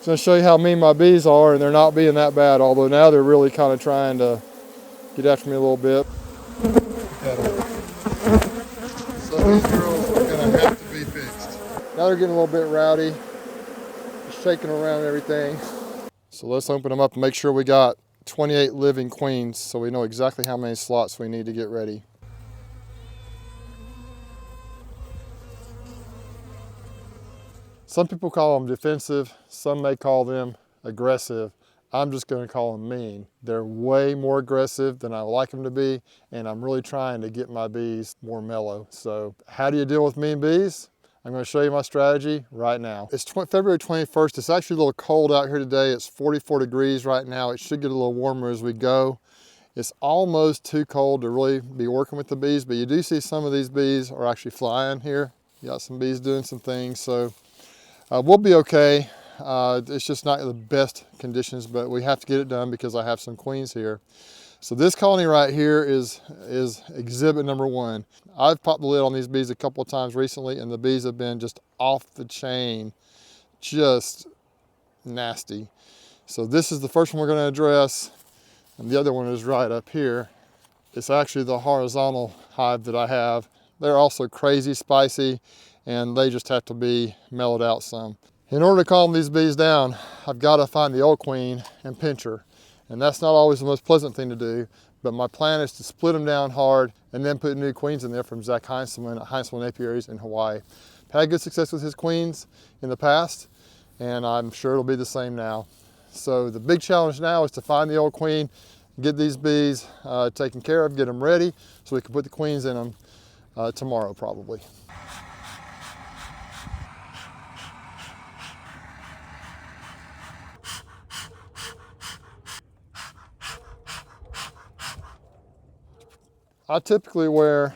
I'm going to show you how mean my bees are, and they're not being that bad, although now they're really kind of trying to get after me a little bit. So these girls are going to have to be fixed. Now they're getting a little bit rowdy, shaking around and everything. So let's open them up and make sure we got 28 living queens so we know exactly how many slots we need to get ready. Some people call them defensive, some may call them aggressive. I'm just going to call them mean. They're way more aggressive than I like them to be, and I'm really trying to get my bees more mellow. So how do you deal with mean bees? I'm going to show you my strategy right now. It's February 21st. It's actually a little cold out here today. It's 44 degrees right now. It should get a little warmer as we go. It's almost too cold to really be working with the bees, but you do see some of these bees are actually flying here. You got some bees doing some things, so we'll be okay. It's just not the best conditions, but we have to get it done because I have some queens here. So this colony right here is exhibit number 1. I've popped the lid on these bees a couple of times recently, and the bees have been just off the chain, just nasty. So this is the first one we're going to address, and the other one is right up here. It's actually the horizontal hive that I have. They're also crazy spicy, and they just have to be mellowed out some. In order to calm these bees down, I've got to find the old queen and pinch her. And that's not always the most pleasant thing to do, but my plan is to split them down hard and then put new queens in there from Zach Heinzelman at Heinzelman Apiaries in Hawaii. I've had good success with his queens in the past, and I'm sure it'll be the same now. So the big challenge now is to find the old queen, get these bees taken care of, get them ready so we can put the queens in them tomorrow probably. I typically wear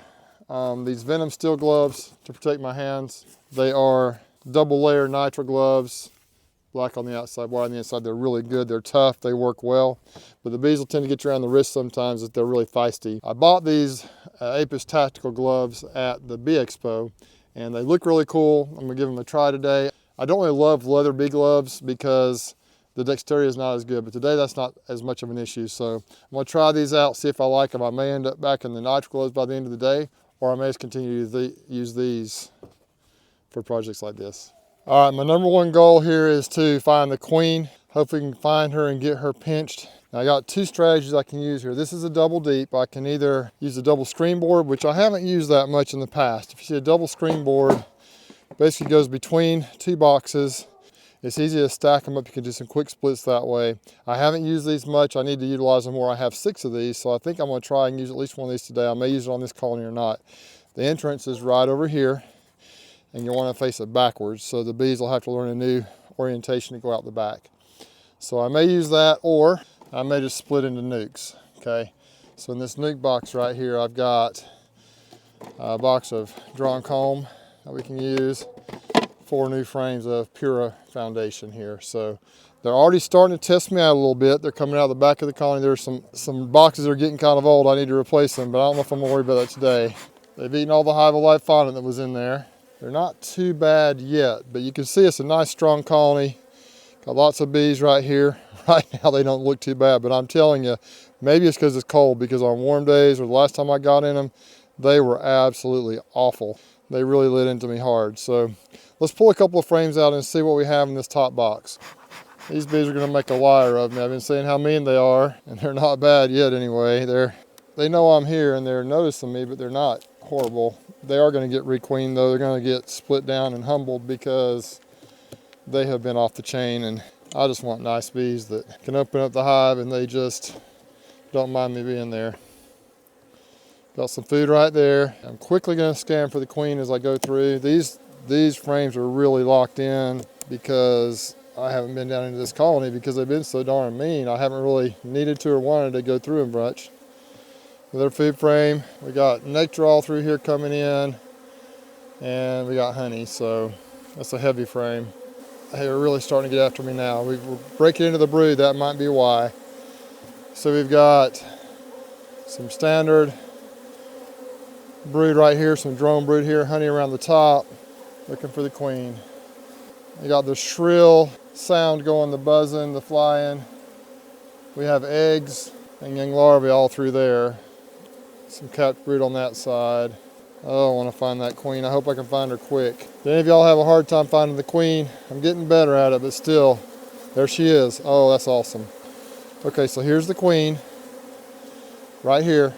these Venom steel gloves to protect my hands. They are double layer nitrile gloves, black on the outside, white on the inside. They're really good, they're tough, they work well. But the bees will tend to get you around the wrist sometimes if they're really feisty. I bought these Apis tactical gloves at the Bee Expo, and they look really cool. I'm gonna give them a try today. I don't really love leather bee gloves because the dexterity is not as good, but today that's not as much of an issue. So I'm gonna try these out, see if I like them. I may end up back in the nitrile gloves by the end of the day, or I may just continue to use these for projects like this. All right, my number 1 goal here is to find the queen. Hopefully we can find her and get her pinched. Now I got 2 strategies I can use here. This is a double deep. I can either use a double screen board, which I haven't used that much in the past. If you see a double screen board, basically goes between 2 boxes. It's easy to stack them up. You can do some quick splits that way. I haven't used these much. I need to utilize them more. I have 6 of these, so I think I'm going to try and use at least one of these today. I may use it on this colony or not. The entrance is right over here, and you want to face it backwards, so the bees will have to learn a new orientation to go out the back. So I may use that, or I may just split into nukes, okay? So in this nuke box right here, I've got a box of drawn comb that we can use, 4 new frames of Pura foundation here. So they're already starting to test me out a little bit. They're coming out of the back of the colony. There's some boxes that are getting kind of old. I need to replace them, but I don't know if I'm gonna worry about that today. They've eaten all the Hive Alive fondant that was in there. They're not too bad yet, but you can see it's a nice strong colony. Got lots of bees right here. Right now they don't look too bad, but I'm telling you, maybe it's because it's cold, because on warm days or the last time I got in them, they were absolutely awful. They really lit into me hard. So let's pull a couple of frames out and see what we have in this top box. These bees are gonna make a liar of me. I've been saying how mean they are, and they're not bad yet anyway. They know I'm here and they're noticing me, but they're not horrible. They are gonna get requeened though. They're gonna get split down and humbled because they have been off the chain, and I just want nice bees that can open up the hive and they just don't mind me being there. Got some food right there. I'm quickly gonna scan for the queen as I go through. These frames are really locked in because I haven't been down into this colony because they've been so darn mean. I haven't really needed to or wanted to go through them much. With our food frame, we got nectar all through here coming in, and we got honey, so that's a heavy frame. They're really starting to get after me now. We're breaking into the brood, that might be why. So we've got some standard brood right here, some drone brood here, honey around the top, looking for the queen. You got the shrill sound going, the buzzing, the flying. We have eggs and young larvae all through there. Some capped brood on that side. Oh, I want to find that queen. I hope I can find her quick. Do any of y'all have a hard time finding the queen? I'm getting better at it, but still, there she is. Oh, that's awesome. Okay, so here's the queen, right here.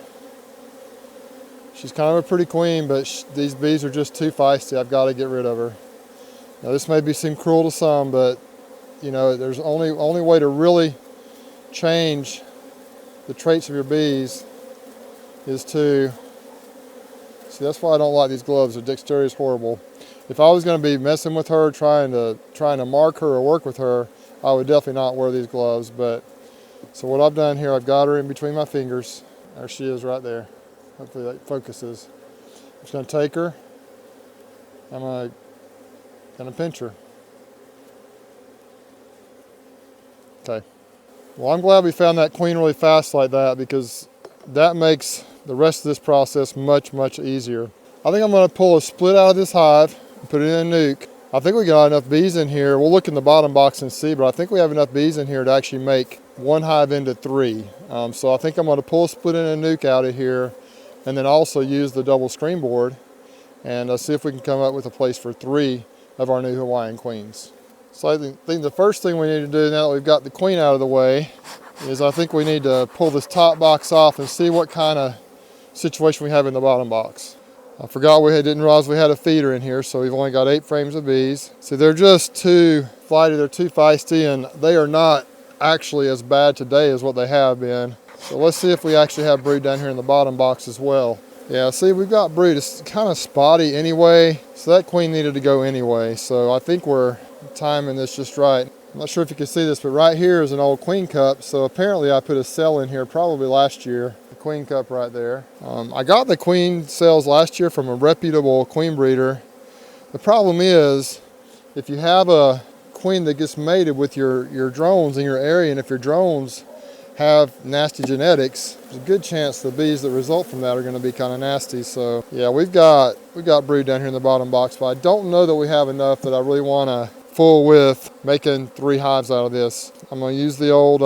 She's kind of a pretty queen, but these bees are just too feisty. I've got to get rid of her. Now, this may seem cruel to some, but you know, there's only way to really change the traits of your bees is to, see, that's why I don't like these gloves. The dexterity is horrible. If I was going to be messing with her, trying to mark her or work with her, I would definitely not wear these gloves. But so what I've done here, I've got her in between my fingers. There she is right there. Hopefully that focuses. I'm just going to take her. I'm going to pinch her. Okay. Well, I'm glad we found that queen really fast like that, because that makes the rest of this process much, much easier. I think I'm going to pull a split out of this hive and put it in a nuke. I think we got enough bees in here. We'll look in the bottom box and see, but I think we have enough bees in here to actually make one hive into 3. So I think I'm going to pull a split in a nuke out of here, and then also use the double screen board and see if we can come up with a place for 3 of our new Hawaiian queens. So I think the first thing we need to do, now that we've got the queen out of the way, is I think we need to pull this top box off and see what kind of situation we have in the bottom box. I forgot didn't realize we had a feeder in here, so we've only got 8 frames of bees. See, they're just too flighty, they're too feisty, and they are not actually as bad today as what they have been. So let's see if we actually have brood down here in the bottom box as well. Yeah, see, we've got brood. It's kind of spotty anyway, so that queen needed to go anyway. So I think we're timing this just right. I'm not sure if you can see this, but right here is an old queen cup. So apparently I put a cell in here probably last year. The queen cup right there. I got the queen cells last year from a reputable queen breeder. The problem is, if you have a queen that gets mated with your drones in your area, and if your drones have nasty genetics, there's a good chance the bees that result from that are going to be kind of nasty. So yeah, we've got brood down here in the bottom box, but I don't know that we have enough that I really want to fool with making 3 hives out of this. I'm going to use the old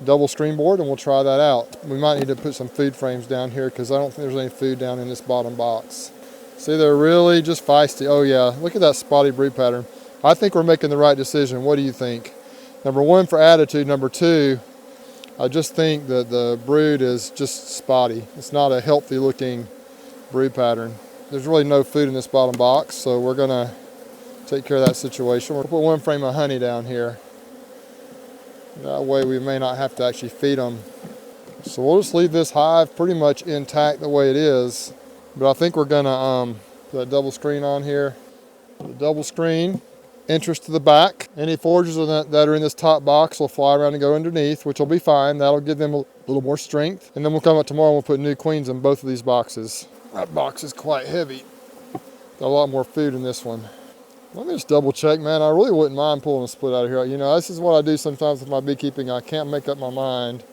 double screen board, and we'll try that out. We might need to put some food frames down here, because I don't think there's any food down in this bottom box. See, they're really just feisty. Oh yeah, look at that spotty brood pattern. I think we're making the right decision. What do you think? Number 1, for attitude. Number 2, I just think that the brood is just spotty. It's not a healthy looking brood pattern. There's really no food in this bottom box, so we're gonna take care of that situation. We'll put 1 frame of honey down here. That way we may not have to actually feed them. So we'll just leave this hive pretty much intact the way it is. But I think we're gonna put a double screen on here. The double screen, entrance to the back. Any foragers that are in this top box will fly around and go underneath, which will be fine. That'll give them a little more strength. And then we'll come up tomorrow and we'll put new queens in both of these boxes. That box is quite heavy. Got a lot more food in this one. Let me just double check, man. I really wouldn't mind pulling a split out of here. You know, this is what I do sometimes with my beekeeping. I can't make up my mind,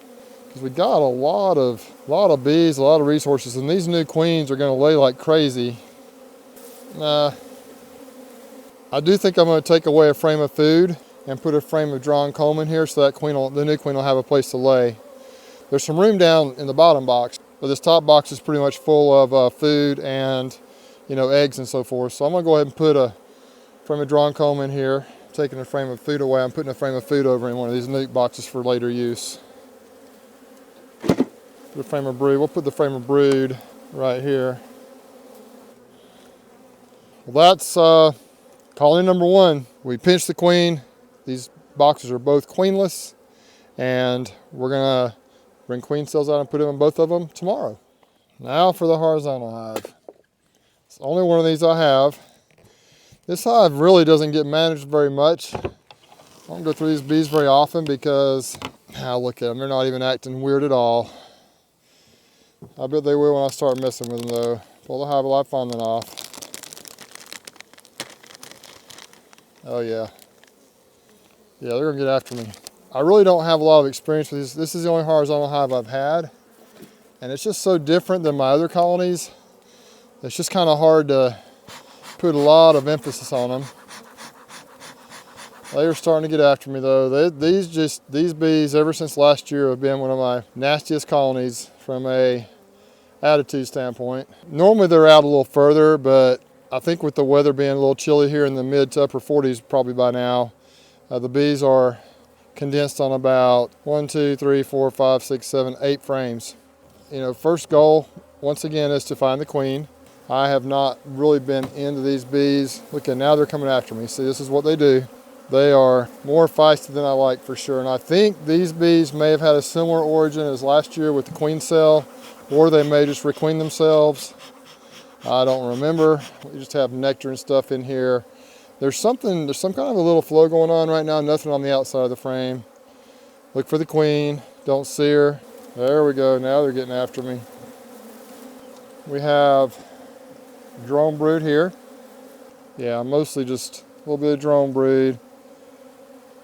because we got a lot of bees, a lot of resources, and these new queens are going to lay like crazy. I do think I'm going to take away a frame of food and put a frame of drawn comb in here, so that the new queen will have a place to lay. There's some room down in the bottom box, but this top box is pretty much full of food and, you know, eggs and so forth. So I'm going to go ahead and put a frame of drawn comb in here, taking a frame of food away. I'm putting a frame of food over in one of these nuke boxes for later use. Put a frame of brood. We'll put the frame of brood right here. Well, that's colony number 1. We pinched the queen. These boxes are both queenless, and we're gonna bring queen cells out and put them in both of them tomorrow. Now for the horizontal hive. It's the only one of these I have. This hive really doesn't get managed very much. I don't go through these bees very often because, look at them, they're not even acting weird at all. I bet they will when I start messing with them though. Pull the hive alive, find them off. Oh yeah. Yeah, they're gonna get after me. I really don't have a lot of experience with these. This is the only horizontal hive I've had. And it's just so different than my other colonies. It's just kind of hard to put a lot of emphasis on them. They are starting to get after me though. These bees, ever since last year, have been one of my nastiest colonies from a attitude standpoint. Normally they're out a little further, but I think with the weather being a little chilly here in the mid to upper 40s probably by now, the bees are condensed on about 1, 2, 3, 4, 5, 6, 7, 8 frames. You know, first goal, once again, is to find the queen. I have not really been into these bees. Look at now they're coming after me. See, this is what they do. They are more feisty than I like for sure. And I think these bees may have had a similar origin as last year with the queen cell, or they may just requeen themselves. I don't remember. We just have nectar and stuff in here. There's some kind of a little flow going on right now, nothing on the outside of the frame. Look for the queen, don't see her. There we go, now they're getting after me. We have drone brood here. Yeah, mostly just a little bit of drone brood.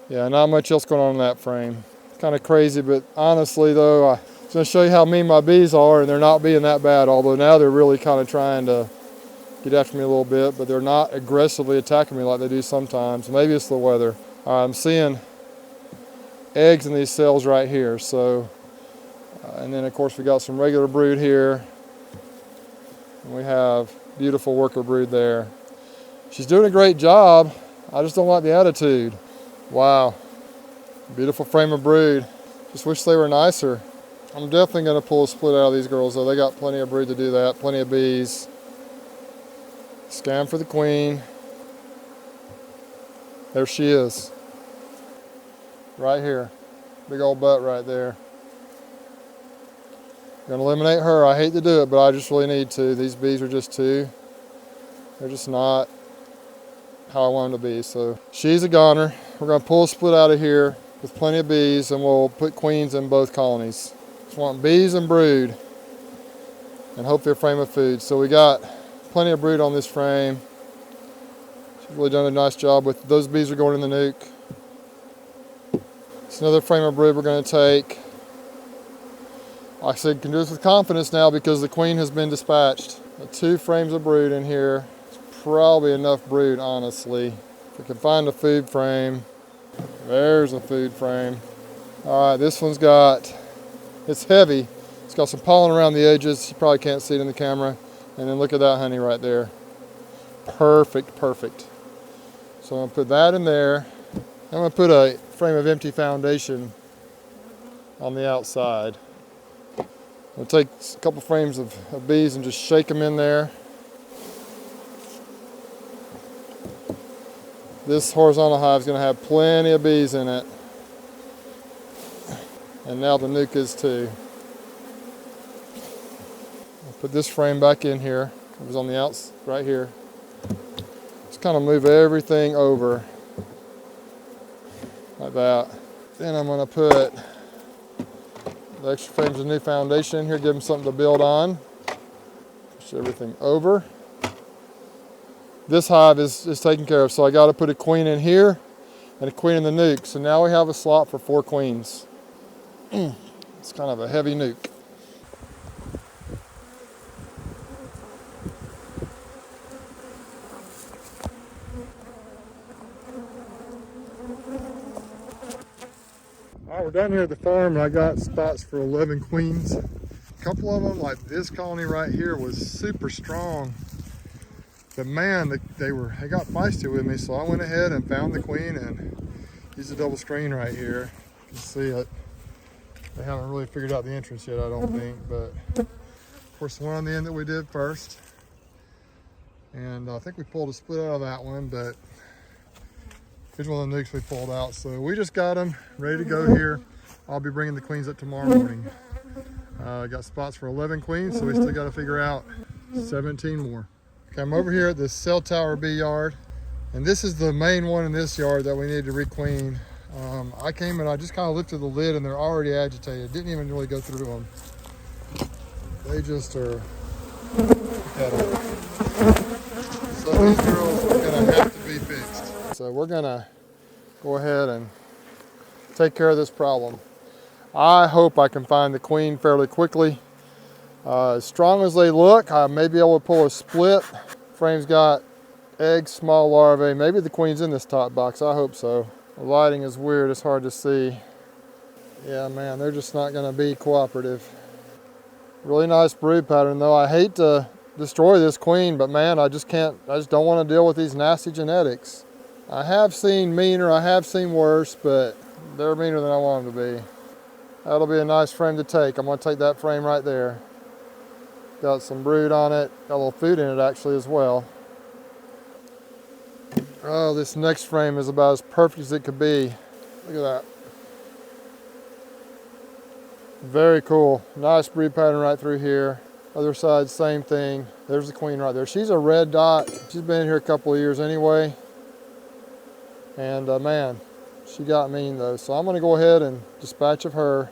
Yeah, not much else going on in that frame. Kind of crazy, but honestly though, I'm going to show you how mean my bees are, and they're not being that bad, although now they're really kind of trying to get after me a little bit, but they're not aggressively attacking me like they do sometimes. Maybe it's the weather. I'm seeing eggs in these cells right here. So, and then of course we got some regular brood here. And we have beautiful worker brood there. She's doing a great job. I just don't like the attitude. Wow, beautiful frame of brood. Just wish they were nicer. I'm definitely going to pull a split out of these girls though. They got plenty of brood to do that, plenty of bees. Scan for the queen. There she is. Right here. Big old butt right there. Gonna eliminate her. I hate to do it, but I just really need to. These bees are just they're just not how I want them to be. So she's a goner. We're gonna pull a split out of here with plenty of bees, and we'll put queens in both colonies. Just want bees and brood, and hopefully a frame of food. So we got plenty of brood on this frame. She's really done a nice job with those bees are going in the nuke. It's another frame of brood we're going to take. Like I said, can do this with confidence now because the queen has been dispatched. 2 frames of brood in here. It's probably enough brood, honestly. If we can find a food frame. There's a food frame. All right, this one's it's heavy. It's got some pollen around the edges. You probably can't see it in the camera. And then look at that honey right there. Perfect, perfect. So I'm gonna put that in there. I'm gonna put a frame of empty foundation on the outside. I'll take a couple frames of bees and just shake them in there. This horizontal hive is gonna have plenty of bees in it. And now the nuke is too. Put this frame back in here. It was on the outside, right here. Just kind of move everything over like that. Then I'm going to put the extra frames of new foundation in here, give them something to build on. Push everything over. This hive is taken care of, so I got to put a queen in here and a queen in the nuke. So now we have a slot for 4 queens. It's kind of a heavy nuke. All right, we're down here at the farm and I got spots for 11 queens. A couple of them, like this colony right here, was super strong. But man, they got feisty with me, so I went ahead and found the queen and used a double screen right here. You can see it. They haven't really figured out the entrance yet, I don't think, but of course the one on the end that we did first. And I think we pulled a split out of that one, but here's one of the nukes we pulled out. So we just got them ready to go here. I'll be bringing the queens up tomorrow morning. Got spots for 11 queens, so we still got to figure out 17 more. Okay, I'm over here at the cell tower bee yard, and this is the main one in this yard that we need to requeen. I came and I just kind of lifted the lid and they're already agitated. Didn't even really go through them. They just are at it. So these girls are gonna have to be fixed. So we're gonna go ahead and take care of this problem. I hope I can find the queen fairly quickly. As strong as they look, I may be able to pull a split. Frame's got eggs, small larvae. Maybe the queen's in this top box, I hope so. The lighting is weird, it's hard to see. Yeah, man, they're just not gonna be cooperative. Really nice brood pattern though. I hate to destroy this queen, but man, I just don't want to deal with these nasty genetics. I have seen meaner, I have seen worse, but they're meaner than I want them to be. That'll be a nice frame to take. I'm gonna take that frame right there. Got some brood on it, got a little food in it actually as well. Oh, this next frame is about as perfect as it could be. Look at that. Very cool. Nice brood pattern right through here. Other side, same thing. There's the queen right there. She's a red dot. She's been here a couple of years anyway. And man, she got mean though. So I'm gonna go ahead and dispatch of her.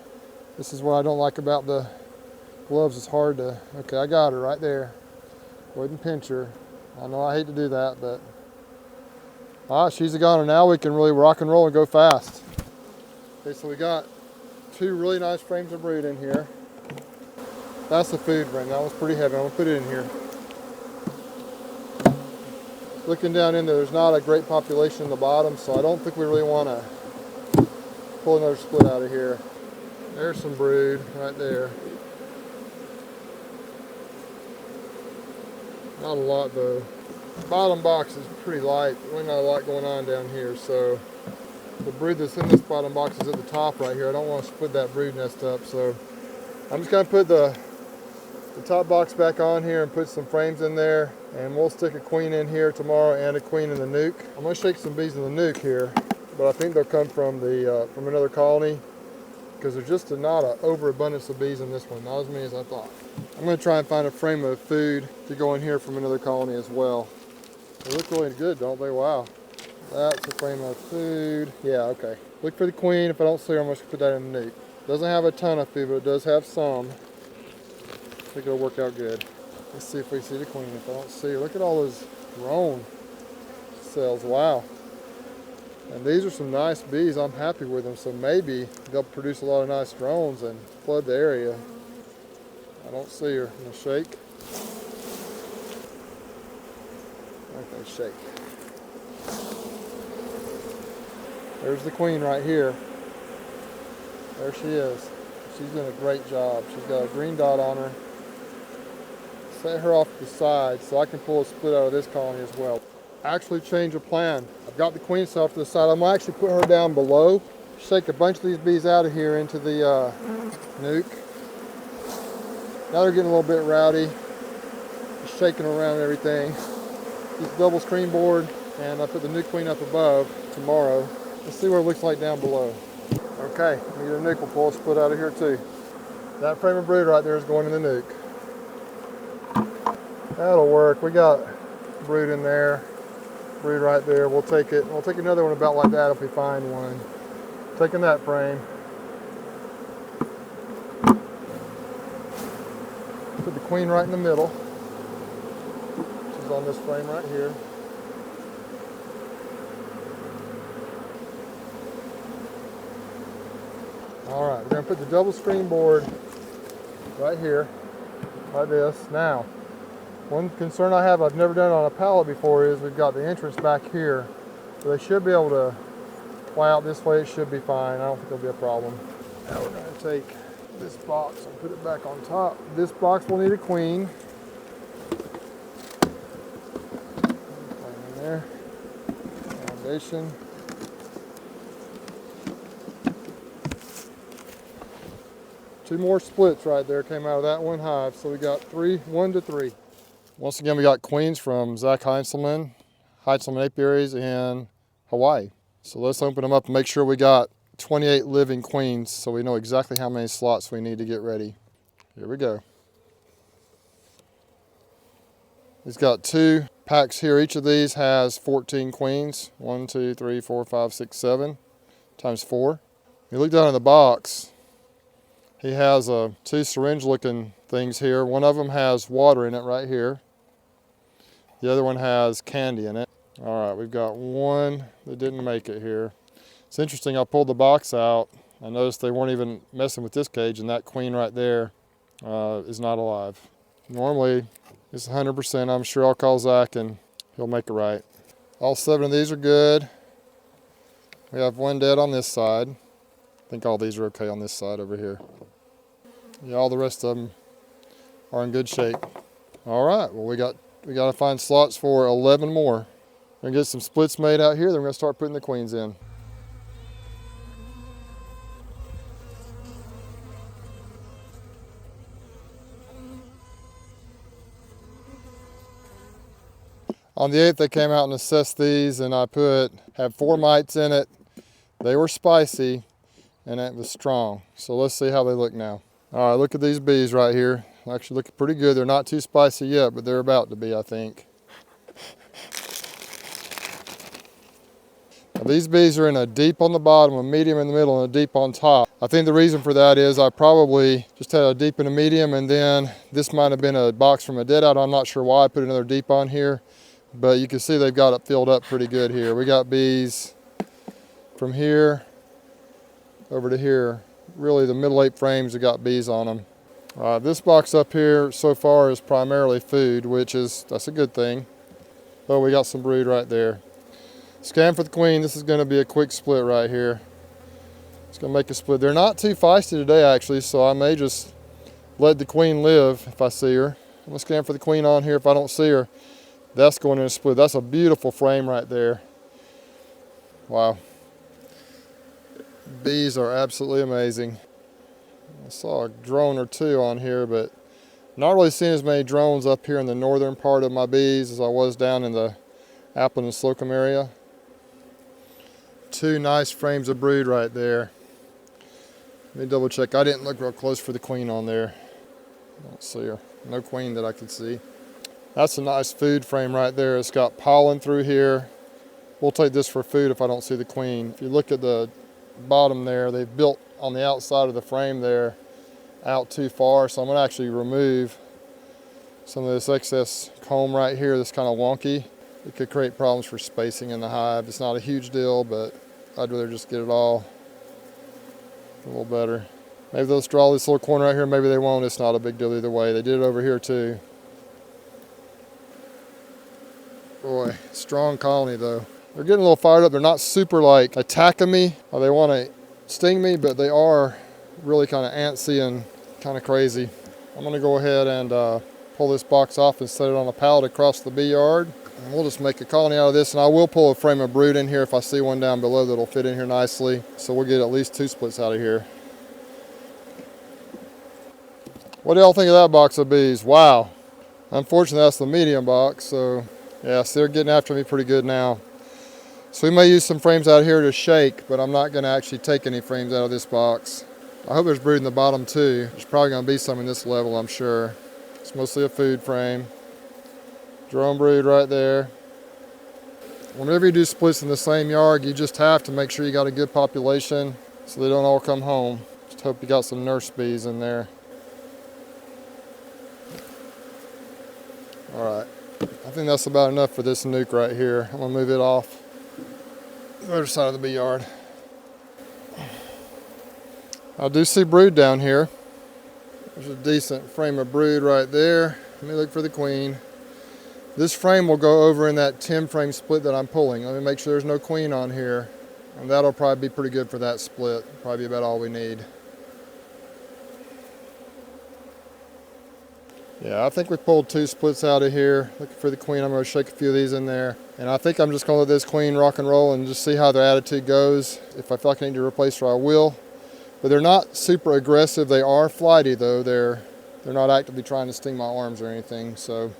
This is what I don't like about the gloves. It's hard to, okay, I got her right there. Go ahead and pinch her. I know I hate to do that, but all right, she's a goner. Now we can really rock and roll and go fast. Okay, so we got 2 really nice frames of brood in here. That's the food frame. That was pretty heavy. I'm gonna put it in here. Looking down in there, there's not a great population in the bottom, so I don't think we really want to pull another split out of here. There's some brood right there. Not a lot though. Bottom box is pretty light. Really not a lot going on down here, so the brood that's in this bottom box is at the top right here. I don't want to split that brood nest up, so I'm just going to put the top box back on here and put some frames in there, and we'll stick a queen in here tomorrow and a queen in the nuke. I'm going to shake some bees in the nuke here, but I think they'll come from from another colony because there's just not an overabundance of bees in this one, not as many as I thought. I'm going to try and find a frame of food to go in here from another colony as well. They look really good, don't they? Wow. That's a frame of food. Yeah, okay. Look for the queen. If I don't see her, I'm going to put that in the nuke. Doesn't have a ton of food, but it does have some. I think it'll work out good. Let's see if we see the queen. If I don't see her, look at all those drone cells. Wow. And these are some nice bees. I'm happy with them. So maybe they'll produce a lot of nice drones and flood the area. I don't see her. I'm going to shake. Okay, shake. There's the queen right here. There she is. She's doing a great job. She's got a green dot on her. Set her off to the side so I can pull a split out of this colony as well. Actually change of plan. I've got the queen set off to the side. I'm gonna actually put her down below. Shake a bunch of these bees out of here into the nuke. Now they're getting a little bit rowdy. Just shaking around and everything. Use the double screen board, and I put the nuke queen up above tomorrow. Let's see what it looks like down below. Okay, we get a nuke. We'll pull a split out of here too. That frame of brood right there is going in the nuke. That'll work. We got brood in there, brood right there. We'll take it. We'll take another one about like that if we find one. Taking that frame. Put the queen right in the middle. She's on this frame right here. All right, we're gonna put the double screen board right here, like this. Now, one concern I have, I've never done it on a pallet before, is we've got the entrance back here. So they should be able to fly out this way. It should be fine. I don't think there'll be a problem. Now we're gonna take this box and put it back on top. This box will need a queen. In there. Foundation. Two more splits right there came out of that one hive. So we got 1 to 3. Once again, we got queens from Zach Heinzelman apiaries in Hawaii. So let's open them up and make sure we got 28 living queens so we know exactly how many slots we need to get ready. Here we go. He's got 2 packs here. Each of these has 14 queens. 1, 2, 3, 4, 5, 6, 7 times 4. You look down in the box, he has 2 syringe looking things here. One of them has water in it right here. The other one has candy in it. All right, we've got one that didn't make it here. It's interesting, I pulled the box out. I noticed they weren't even messing with this cage, and that queen right there is not alive. Normally, it's 100%. I'm sure I'll call Zach and he'll make it right. All 7 of these are good. We have one dead on this side. I think all these are okay on this side over here. Yeah, all the rest of them are in good shape. All right, well we got to find slots for 11 more. We're gonna get some splits made out here, then we're gonna start putting the queens in. On the 8th, I came out and assessed these, and I had 4 mites in it. They were spicy, and it was strong. So let's see how they look now. All right, look at these bees right here. Actually looking pretty good. They're not too spicy yet, but they're about to be, I think. Now, these bees are in a deep on the bottom, a medium in the middle, and a deep on top. I think the reason for that is I probably just had a deep and a medium, and then this might have been a box from a dead-out. I'm not sure why I put another deep on here, but you can see they've got it filled up pretty good here. We got bees from here over to here. Really, the middle 8 frames have got bees on them. This box up here so far is primarily food, that's a good thing. Oh, we got some brood right there. Scan for the queen. This is going to be a quick split right here. It's going to make a split. They're not too feisty today, actually, so I may just let the queen live if I see her. I'm going to scan for the queen on here. If I don't see her, that's going in a split. That's a beautiful frame right there. Wow. Bees are absolutely amazing. I saw a drone or 2 on here, but not really seeing as many drones up here in the northern part of my bees as I was down in the Appleton and Slocum area. 2 nice frames of brood right there. Let me double check. I didn't look real close for the queen on there. I don't see her. No queen that I could see. That's a nice food frame right there. It's got pollen through here. We'll take this for food if I don't see the queen. If you look at the bottom there, they've built on the outside of the frame there out too far, so I'm going to actually remove some of this excess comb right here that's kind of wonky. It could create problems for spacing in the hive. It's not a huge deal, but I'd rather just get it all a little better. Maybe they'll straw this little corner right here, maybe they won't. It's not a big deal either way. They did it over here too. Boy, strong colony though. They're getting a little fired up. They're not super like attacking me or they want to sting me, but they are really kind of antsy and kind of crazy. I'm going to go ahead and pull this box off and set it on a pallet across the bee yard. And we'll just make a colony out of this, and I will pull a frame of brood in here if I see one down below that'll fit in here nicely. So we'll get at least 2 splits out of here. What do y'all think of that box of bees? Wow. Unfortunately, that's the medium box, so yeah, so they're getting after me pretty good now. So we may use some frames out here to shake, but I'm not going to actually take any frames out of this box. I hope there's brood in the bottom too. There's probably going to be some in this level, I'm sure. It's mostly a food frame. Drone brood right there. Whenever you do splits in the same yard, you just have to make sure you got a good population so they don't all come home. Just hope you got some nurse bees in there. All right, I think that's about enough for this nuke right here. I'm gonna move it off the other side of the bee yard. I do see brood down here. There's a decent frame of brood right there. Let me look for the queen. This frame will go over in that 10 frame split that I'm pulling. Let me make sure there's no queen on here. And that'll probably be pretty good for that split. Probably about all we need. Yeah, I think we pulled 2 splits out of here. Looking for the queen. I'm going to shake a few of these in there. And I think I'm just going to let this queen rock and roll and just see how their attitude goes. If I feel like I need to replace her, I will. But they're not super aggressive. They are flighty though. They're not actively trying to sting my arms or anything. So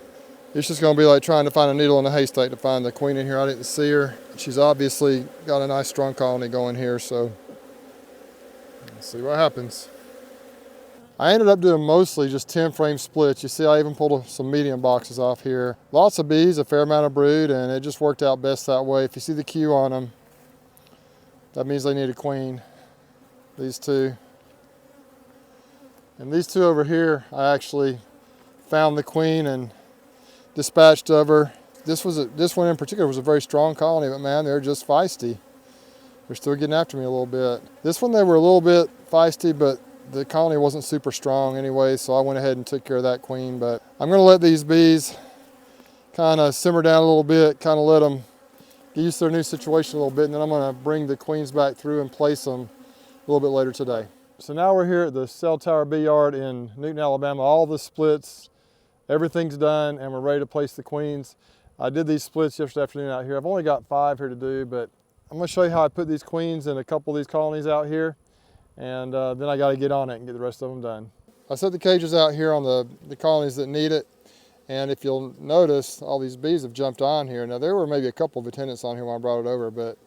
it's just going to be like trying to find a needle in a haystack to find the queen in here. I didn't see her. She's obviously got a nice strong colony going here. So let's see what happens. I ended up doing mostly just 10 frame splits. You see, I even pulled some medium boxes off here. Lots of bees, a fair amount of brood, and it just worked out best that way. If you see the Q on them, that means they need a queen. These 2. And these 2 over here, I actually found the queen and dispatched of her. This one in particular was a very strong colony, but man, they're just feisty. They're still getting after me a little bit. This one, they were a little bit feisty, but the colony wasn't super strong anyway, so I went ahead and took care of that queen. But I'm going to let these bees kind of simmer down a little bit, kind of let them get used to their new situation a little bit, and then I'm gonna bring the queens back through and place them a little bit later today. So now we're here at the cell tower bee yard in Newton, Alabama. All the splits, everything's done, and we're ready to place the queens. I did these splits yesterday afternoon out here. I've only got 5 here to do, but I'm gonna show you how I put these queens in a couple of these colonies out here, and then I gotta get on it and get the rest of them done. I set the cages out here on the colonies that need it, and if you'll notice, all these bees have jumped on here. Now there were maybe a couple of attendants on here when I brought it over, but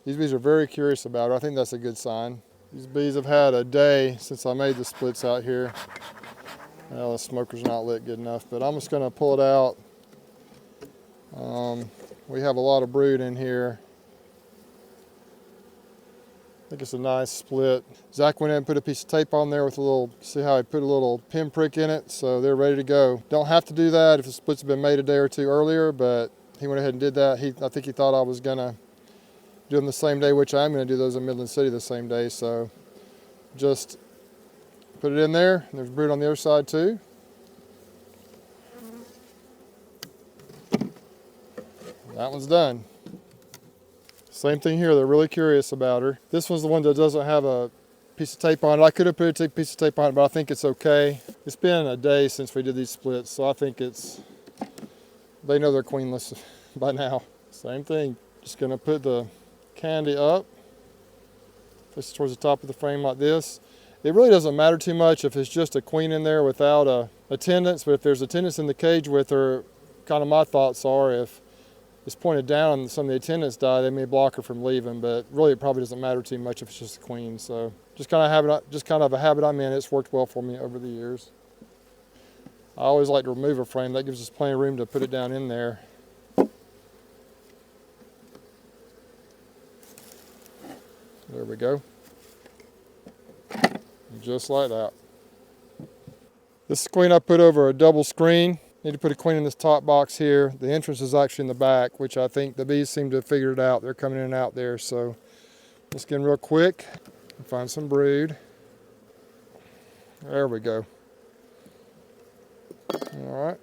these bees are very curious about it. I think that's a good sign. These bees have had a day since I made the splits out here. Well, the smoker's not lit good enough, but I'm just gonna pull it out. We have a lot of brood in here. I think it's a nice split. Zach went in and put a piece of tape on there with a little, see how I put a little pinprick in it, so they're ready to go. Don't have to do that if the splits have been made a day or two earlier, but he went ahead and did that. I think he thought I was gonna do them the same day, which I am gonna do those in Midland City the same day, so just put it in there. And there's brood on the other side too. That one's done. Same thing here, they're really curious about her. This one's the one that doesn't have a piece of tape on it. I could have put a piece of tape on it, but I think it's okay. It's been a day since we did these splits, so I think they know they're queenless by now. Same thing, just gonna put the candy up, push it towards the top of the frame like this. It really doesn't matter too much if it's just a queen in there without a attendance, but if there's attendants in the cage with her, kind of my thoughts are if it's pointed down and some of the attendants die, they may block her from leaving, but really it probably doesn't matter too much if it's just a queen. So just kind of a habit I'm in. It's worked well for me over the years. I always like to remove a frame. That gives us plenty of room to put it down in there. There we go. Just like that. This queen I put over a double screen. Need to put a queen in this top box here. The entrance is actually in the back, which I think the bees seem to have figured it out. They're coming in and out there, so let's get in real quick and find some brood. There we go. All right,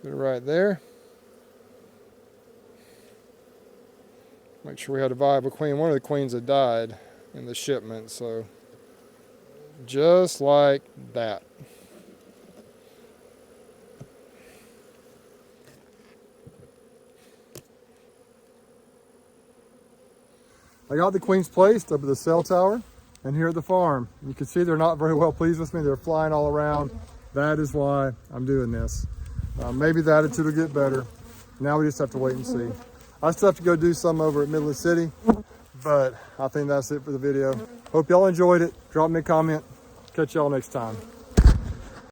put it right there. Make sure we had a viable queen. One of the queens had died in the shipment, so just like that. I got the queens placed up at the cell tower and here at the farm. You can see they're not very well pleased with me. They're flying all around. That is why I'm doing this. Maybe the attitude will get better. Now we just have to wait and see. I still have to go do some over at Midland City, but I think that's it for the video. Hope y'all enjoyed it. Drop me a comment. Catch y'all next time.